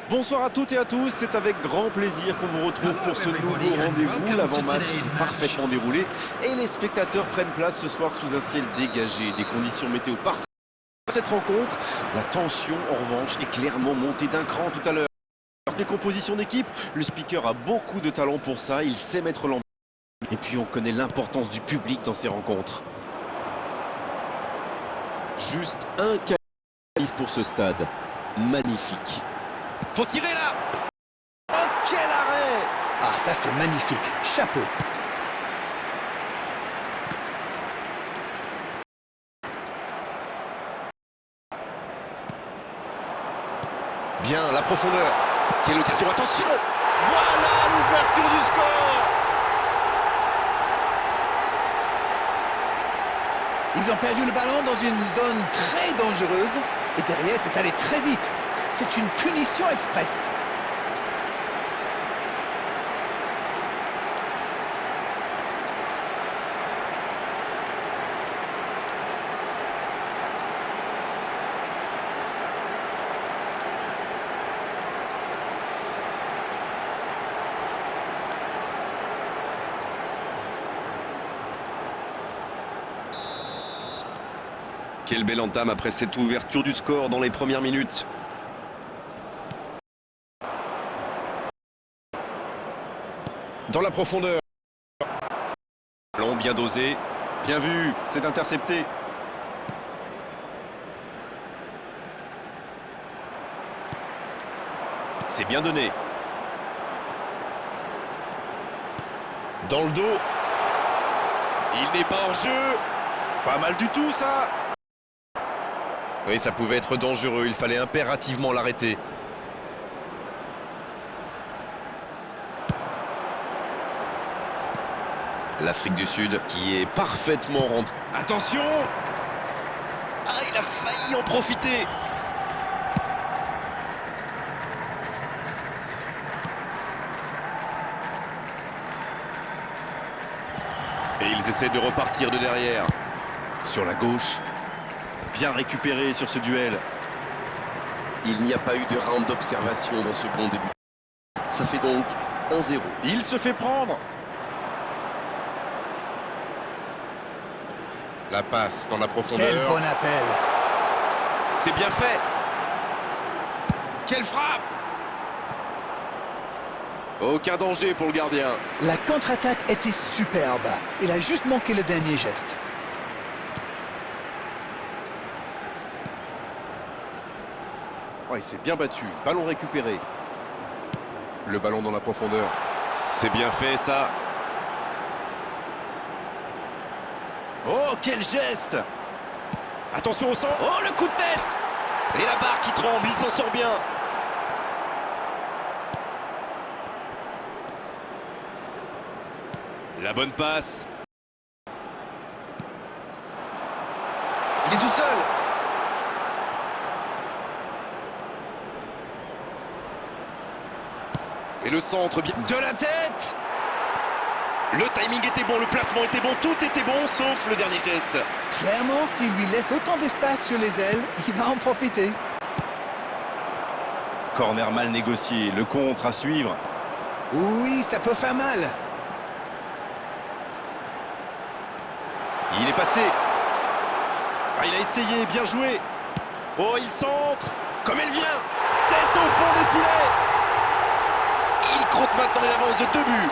Bonsoir à toutes et à tous, c'est avec grand plaisir qu'on vous retrouve pour ce nouveau rendez-vous. L'avant-match s'est parfaitement déroulé et les spectateurs prennent place ce soir sous un ciel dégagé, des conditions météo parfaites. Pour cette rencontre, la tension en revanche est clairement montée d'un cran tout à l'heure. Des compositions d'équipe, le speaker a beaucoup de talent pour ça, il sait mettre l'ambiance. Et puis on connaît l'importance du public dans ces rencontres. Juste un qualif pour ce stade, magnifique. Faut tirer là. Oh, quel arrêt! Ah, ça c'est magnifique. Chapeau. Bien, la profondeur. Quelle occasion, attention! Voilà l'ouverture du score! Ils ont perdu le ballon dans une zone très dangereuse et derrière c'est allé très vite. C'est une punition express. Quelle belle entame après cette ouverture du score dans les premières minutes. Dans la profondeur. Ballon bien dosé. Bien vu, c'est intercepté. C'est bien donné. Dans le dos. Il n'est pas hors jeu. Pas mal du tout ça. Oui, ça pouvait être dangereux, il fallait impérativement l'arrêter. L'Afrique du Sud qui est parfaitement rentrée. Attention! Ah, il a failli en profiter. Et ils essaient de repartir de derrière. Sur la gauche. Bien récupéré sur ce duel. Il n'y a pas eu de round d'observation dans ce bon début. Ça fait donc 1-0. Il se fait prendre. La passe dans la profondeur. Quel bon appel. C'est bien fait. Quelle frappe! Aucun danger pour le gardien. La contre-attaque était superbe. Il a juste manqué le dernier geste. Oh, il s'est bien battu. Ballon récupéré. Le ballon dans la profondeur. C'est bien fait ça. Oh, quel geste! Attention au centre. Oh, le coup de tête! Et la barre qui tremble, il s'en sort bien. La bonne passe. Il est tout seul. Et le centre bien de la tête. Le timing était bon, le placement était bon, tout était bon, sauf le dernier geste. Clairement, s'il lui laisse autant d'espace sur les ailes, il va en profiter. Corner mal négocié, le contre à suivre. Oui, ça peut faire mal. Il est passé. Ah, il a essayé, bien joué. Oh, il centre. Comme elle vient. C'est au fond des filets. Il compte maintenant une avance de 2 buts.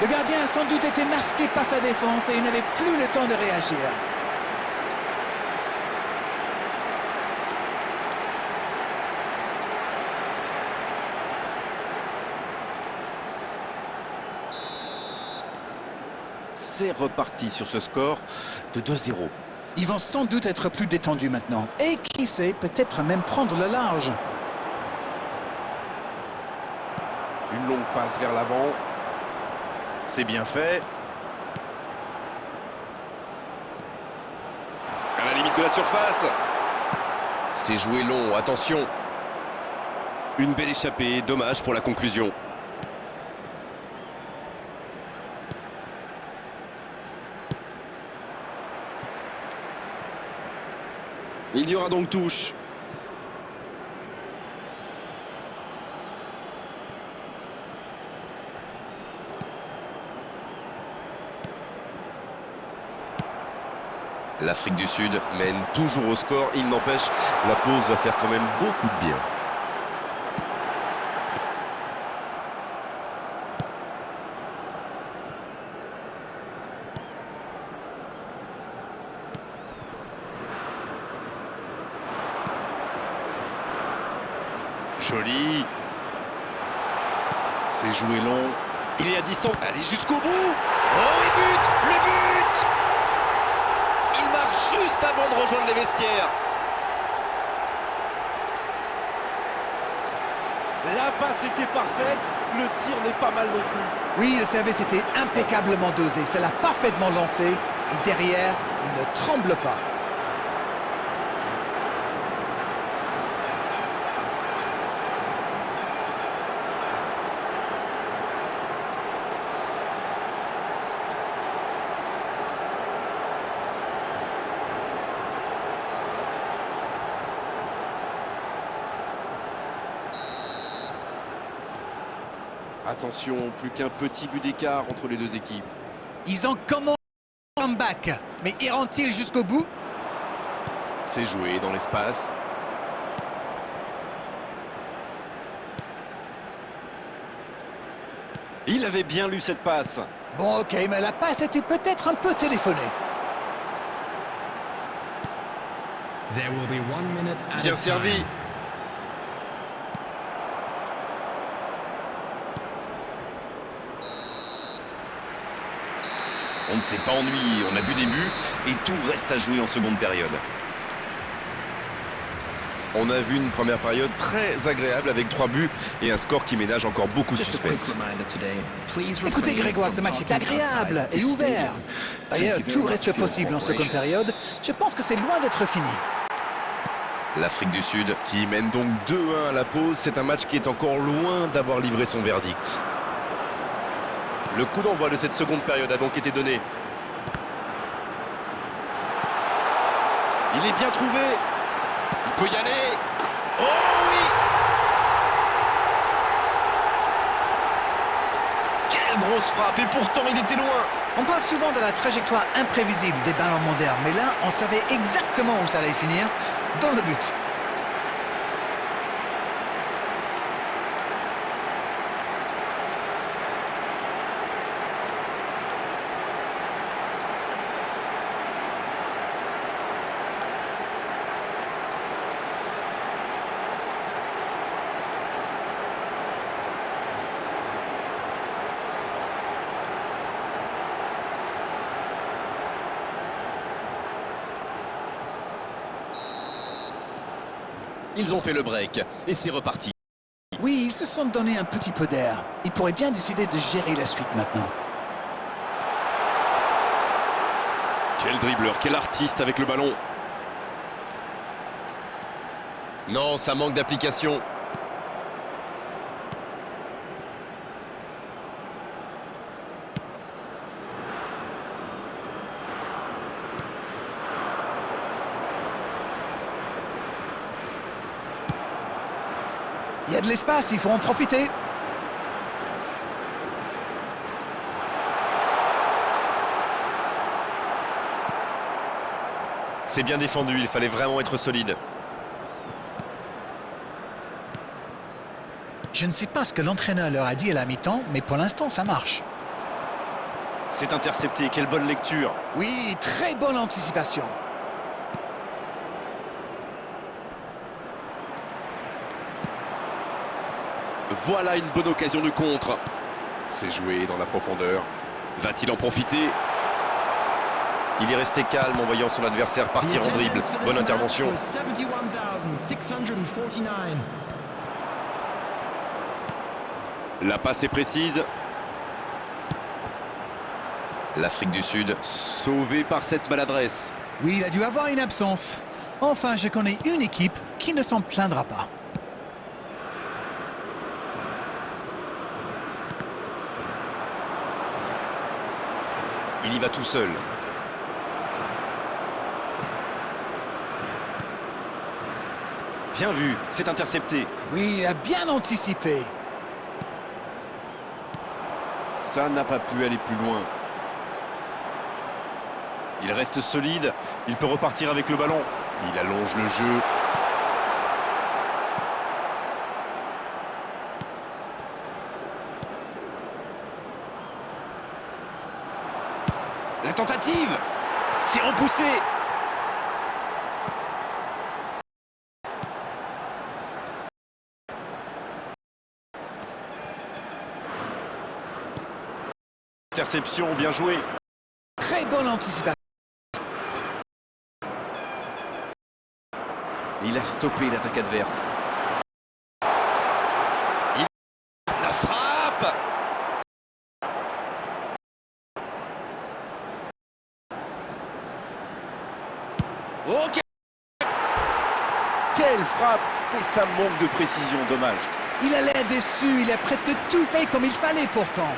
Le gardien a sans doute été masqué par sa défense et il n'avait plus le temps de réagir. C'est reparti sur ce score de 2-0. Ils vont sans doute être plus détendus maintenant. Et qui sait, peut-être même prendre le large. Une longue passe vers l'avant. C'est bien fait. À la limite de la surface. C'est joué long, attention. Une belle échappée, dommage pour la conclusion. Il y aura donc touche. L'Afrique du Sud mène toujours au score. Il n'empêche, la pause va faire quand même beaucoup de bien. Joli. C'est joué long. Il est à distance. Allez jusqu'au bout. Oh, il bute. Le but. Il marque juste avant de rejoindre les vestiaires. La passe était parfaite. Le tir n'est pas mal non plus. Oui, le service était impeccablement dosé. Ça l'a parfaitement lancé. Et derrière, il ne tremble pas. Attention, plus qu'un petit but d'écart entre les deux équipes. Ils ont commencé un comeback. Mais iront-ils jusqu'au bout? C'est joué dans l'espace. Il avait bien lu cette passe. Bon, ok, mais la passe était peut-être un peu téléphonée. Bien servi. On ne s'est pas ennuyé, on a vu des buts et tout reste à jouer en seconde période. On a vu une première période très agréable avec 3 buts et un score qui ménage encore beaucoup de suspense. Écoutez Grégoire, ce match est agréable et ouvert. D'ailleurs, tout reste possible en seconde période. Je pense que c'est loin d'être fini. L'Afrique du Sud qui mène donc 2-1 à la pause. C'est un match qui est encore loin d'avoir livré son verdict. Le coup d'envoi de cette seconde période a donc été donné. Il est bien trouvé. Il peut y aller. Oh oui. Quelle grosse frappe. Et pourtant, il était loin. On parle souvent de la trajectoire imprévisible des ballons modernes, mais là, on savait exactement où ça allait finir, dans le but. Ils ont fait le break et c'est reparti. Oui, ils se sont donné un petit peu d'air. Ils pourraient bien décider de gérer la suite maintenant. Quel dribbleur, quel artiste avec le ballon. Non, ça manque d'application. Il y a de l'espace, il faut en profiter. C'est bien défendu, il fallait vraiment être solide. Je ne sais pas ce que l'entraîneur leur a dit à la mi-temps, mais pour l'instant, ça marche. C'est intercepté, quelle bonne lecture. Oui, très bonne anticipation. Voilà une bonne occasion de contre. C'est joué dans la profondeur. Va-t-il en profiter? Il est resté calme en voyant son adversaire partir en dribble. Bonne intervention. La passe est précise. L'Afrique du Sud Sauvé par cette maladresse. Oui, il a dû avoir une absence. Enfin, je connais une équipe qui ne s'en plaindra pas. Il y va tout seul. Bien vu, c'est intercepté. Oui, il a bien anticipé. Ça n'a pas pu aller plus loin. Il reste solide, il peut repartir avec le ballon. Il allonge le jeu. La tentative, c'est repoussé. Interception, bien joué. Très bonne anticipation. Il a stoppé l'attaque adverse. La frappe. Ok. Quelle frappe. Mais ça manque de précision, dommage. Il a l'air déçu, il a presque tout fait comme il fallait pourtant.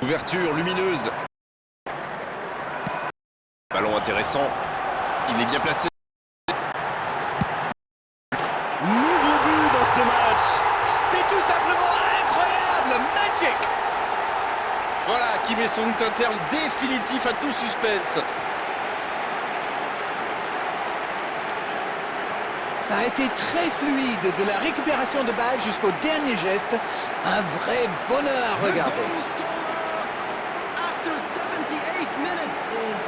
Ouverture lumineuse. Ballon intéressant. Il est bien placé. Nouveau but dans ce match. C'est tout simplement incroyable, magic. Voilà qui met sans doute un terme définitif à tout suspense. Ça a été très fluide, de la récupération de balle jusqu'au dernier geste. Un vrai bonheur à regarder. After 78 minutes is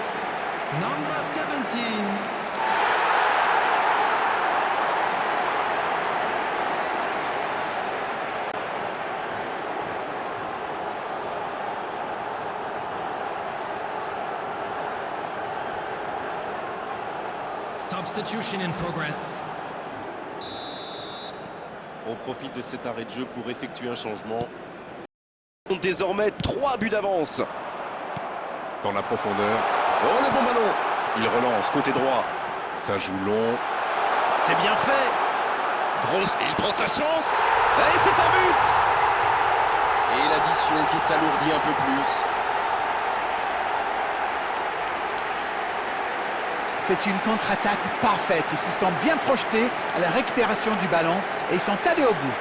number 17. Substitution in progress. On profite de cet arrêt de jeu pour effectuer un changement. Désormais 3 buts d'avance. Dans la profondeur. Oh, le bon ballon. Il relance côté droit. Ça joue long. C'est bien fait. Grosse. Il prend sa chance. Et c'est un but. Et l'addition qui s'alourdit un peu plus. C'est une contre-attaque parfaite. Ils se sont bien projetés à la récupération du ballon et ils sont allés au bout.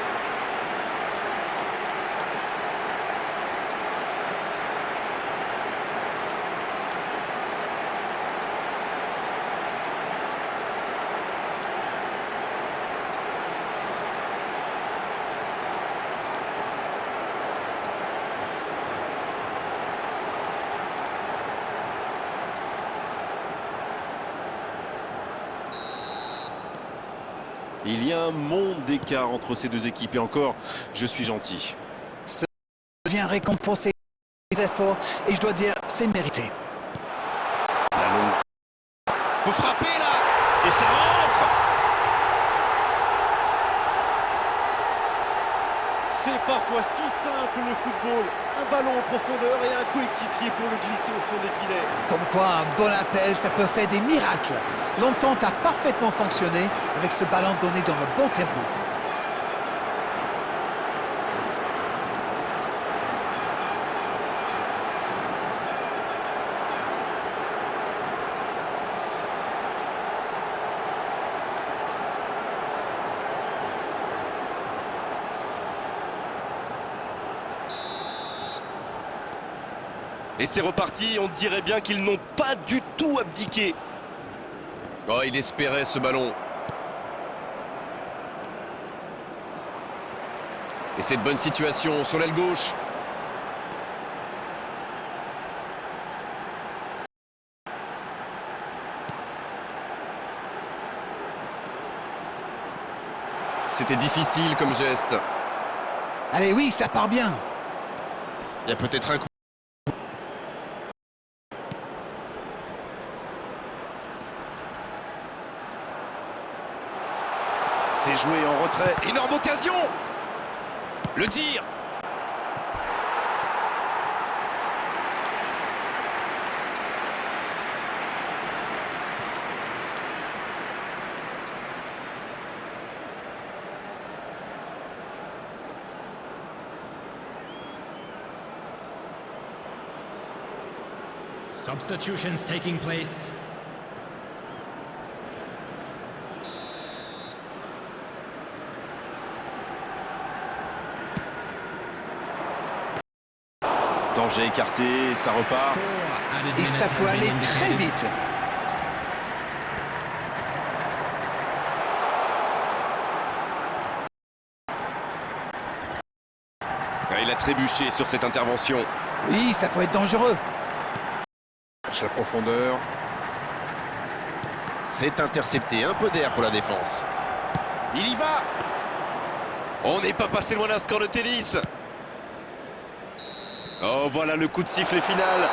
Il y a un monde d'écart entre ces deux équipes. Et encore, je suis gentil. Ça vient récompenser les efforts et je dois dire, c'est mérité. La longue. Faut frapper là. Et ça rentre. C'est parfois si simple le football. Un ballon en profondeur et un coéquipier pour le glisser au fond des filets. Comme quoi, un bon appel, ça peut faire des miracles. L'entente a parfaitement fonctionné avec ce ballon donné dans le bon tempo. Et c'est reparti, on dirait bien qu'ils n'ont pas du tout abdiqué. Oh, il espérait ce ballon. Et cette bonne situation sur l'aile gauche. C'était difficile comme geste. Allez, oui, ça part bien. Il y a peut-être un coup. C'est joué en retrait. Énorme occasion. Le tir. Substitutions taking place. Danger écarté, ça repart. Et ça peut aller très vite. Il a trébuché sur cette intervention. Oui, ça peut être dangereux. La profondeur. C'est intercepté, un peu d'air pour la défense. Il y va. On n'est pas passé loin d'un score de tennis. Oh, voilà le coup de sifflet final.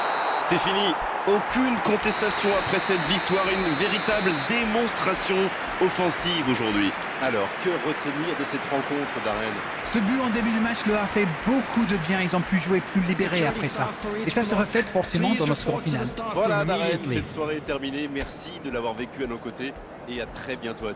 C'est fini. Aucune contestation après cette victoire, une véritable démonstration offensive aujourd'hui. Alors, que retenir de cette rencontre, Darren? Ce but en début du match leur a fait beaucoup de bien. Ils ont pu jouer plus libérés après ça. Et ça se reflète forcément dans le score final. Voilà, Darren, cette soirée est terminée. Merci de l'avoir vécu à nos côtés et à très bientôt.